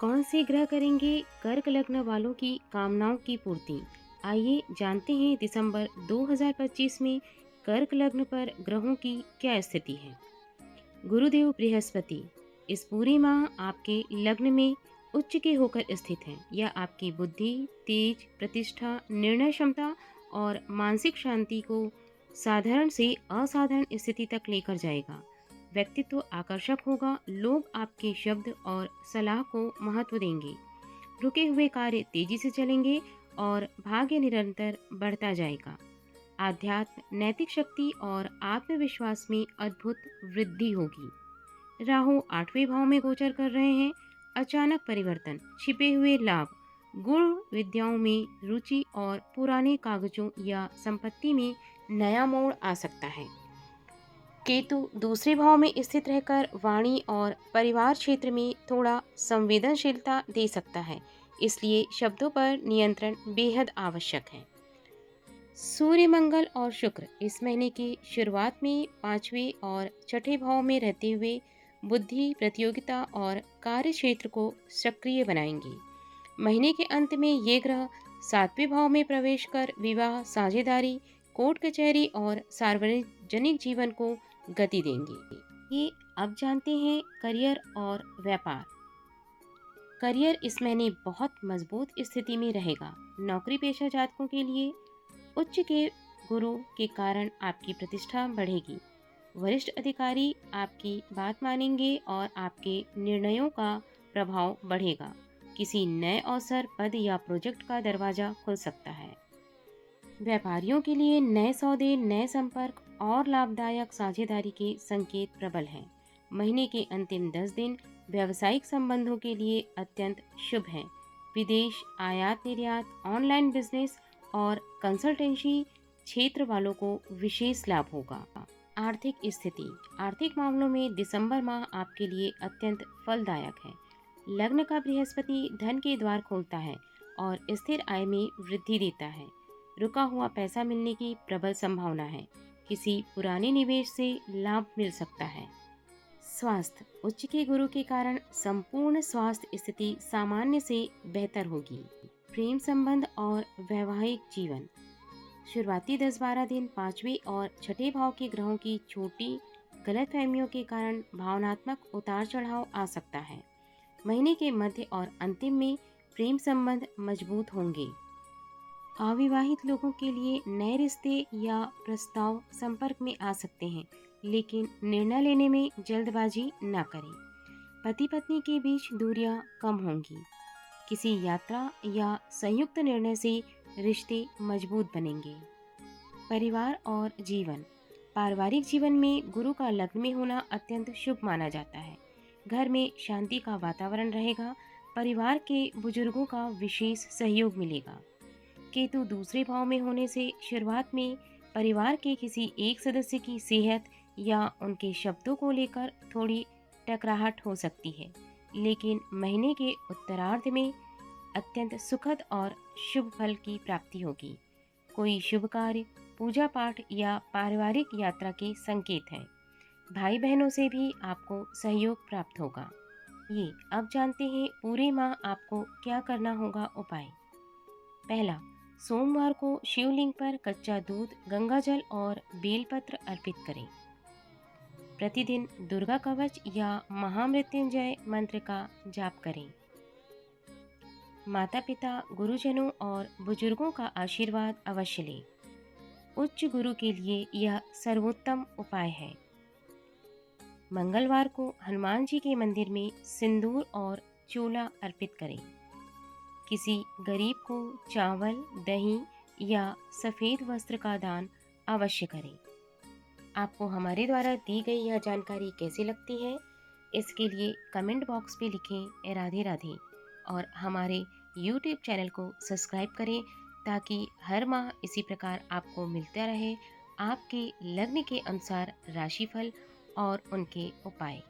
कौन से ग्रह करेंगे कर्क लग्न वालों की कामनाओं की पूर्ति? आइए जानते हैं दिसंबर 2025 में कर्क लग्न पर ग्रहों की क्या स्थिति है। गुरुदेव बृहस्पति इस पूरे माह आपके लग्न में उच्च के होकर स्थित हैं। यह आपकी बुद्धि, तेज, प्रतिष्ठा, निर्णय क्षमता और मानसिक शांति को साधारण से असाधारण स्थिति तक लेकर जाएगा। व्यक्तित्व आकर्षक होगा, लोग आपके शब्द और सलाह को महत्व देंगे। रुके हुए कार्य तेजी से चलेंगे और भाग्य निरंतर बढ़ता जाएगा। आध्यात्म, नैतिक शक्ति और आत्मविश्वास में अद्भुत वृद्धि होगी। राहु 8वें भाव में गोचर कर रहे हैं। अचानक परिवर्तन, छिपे हुए लाभ, गुण विद्याओं में रुचि और पुराने कागजों या संपत्ति में नया मोड़ आ सकता है। केतु दूसरे भाव में स्थित रहकर वाणी और परिवार क्षेत्र में थोड़ा संवेदनशीलता दे सकता है, इसलिए शब्दों पर नियंत्रण बेहद आवश्यक है। सूर्य, मंगल और शुक्र इस महीने की शुरुआत में 5वें और छठे भाव में रहते हुए बुद्धि, प्रतियोगिता और कार्य क्षेत्र को सक्रिय बनाएंगे। महीने के अंत में ये ग्रह 7वें भाव में प्रवेश कर विवाह, साझेदारी, कोर्ट कचहरी और सार्वजनिक जीवन को गति देंगे। ये अब जानते हैं करियर और व्यापार। करियर इस महीने बहुत मजबूत स्थिति में रहेगा। नौकरी पेशा जातकों के लिए उच्च के गुरु के कारण आपकी प्रतिष्ठा बढ़ेगी। वरिष्ठ अधिकारी आपकी बात मानेंगे और आपके निर्णयों का प्रभाव बढ़ेगा। किसी नए अवसर, पद या प्रोजेक्ट का दरवाजा खुल सकता है। व्यापारियों के लिए नए सौदे, नए संपर्क और लाभदायक साझेदारी के संकेत प्रबल हैं। महीने के अंतिम 10 दिन व्यावसायिक संबंधों के लिए अत्यंत शुभ हैं। विदेश, आयात निर्यात, ऑनलाइन बिजनेस और कंसल्टेंसी क्षेत्र वालों को विशेष लाभ होगा। आर्थिक स्थिति, आर्थिक मामलों में दिसंबर माह आपके लिए अत्यंत फलदायक है। लग्न का बृहस्पति धन के द्वार खोलता है और स्थिर आय में वृद्धि देता है। रुका हुआ पैसा मिलने की प्रबल संभावना है। किसी पुराने निवेश से लाभ मिल सकता है। स्वास्थ्य, उच्च के गुरु के कारण संपूर्ण स्वास्थ्य स्थिति सामान्य से बेहतर होगी। प्रेम संबंध और वैवाहिक जीवन, शुरुआती 10-12 दिन 5वें और छठे भाव के ग्रहों की छोटी गलतफहमियों के कारण भावनात्मक उतार चढ़ाव आ सकता है। महीने के मध्य और अंतिम में प्रेम संबंध मजबूत होंगे। अविवाहित लोगों के लिए नए रिश्ते या प्रस्ताव संपर्क में आ सकते हैं, लेकिन निर्णय लेने में जल्दबाजी न करें। पति पत्नी के बीच दूरियां कम होंगी। किसी यात्रा या संयुक्त निर्णय से रिश्ते मजबूत बनेंगे। परिवार और जीवन, पारिवारिक जीवन में गुरु का लग्न में होना अत्यंत शुभ माना जाता है। घर में शांति का वातावरण रहेगा। परिवार के बुजुर्गों का विशेष सहयोग मिलेगा। केतु दूसरे भाव में होने से शुरुआत में परिवार के किसी एक सदस्य की सेहत या उनके शब्दों को लेकर थोड़ी टकराहट हो सकती है, लेकिन महीने के उत्तरार्ध में अत्यंत सुखद और शुभ फल की प्राप्ति होगी। कोई शुभ कार्य, पूजा पाठ या पारिवारिक यात्रा के संकेत हैं। भाई बहनों से भी आपको सहयोग प्राप्त होगा। ये अब जानते हैं पूरे माह आपको क्या करना होगा उपाय। पहला, सोमवार को शिवलिंग पर कच्चा दूध, गंगाजल और बेलपत्र अर्पित करें। प्रतिदिन दुर्गा कवच या महामृत्युंजय मंत्र का जाप करें। माता पिता, गुरुजनों और बुजुर्गों का आशीर्वाद अवश्य लें। उच्च गुरु के लिए यह सर्वोत्तम उपाय है। मंगलवार को हनुमान जी के मंदिर में सिंदूर और चूला अर्पित करें। किसी गरीब को चावल, दही या सफ़ेद वस्त्र का दान अवश्य करें। आपको हमारे द्वारा दी गई यह जानकारी कैसी लगती है, इसके लिए कमेंट बॉक्स में लिखें राधे राधे और हमारे YouTube चैनल को सब्सक्राइब करें ताकि हर माह इसी प्रकार आपको मिलता रहे आपके लग्न के अनुसार राशिफल और उनके उपाय।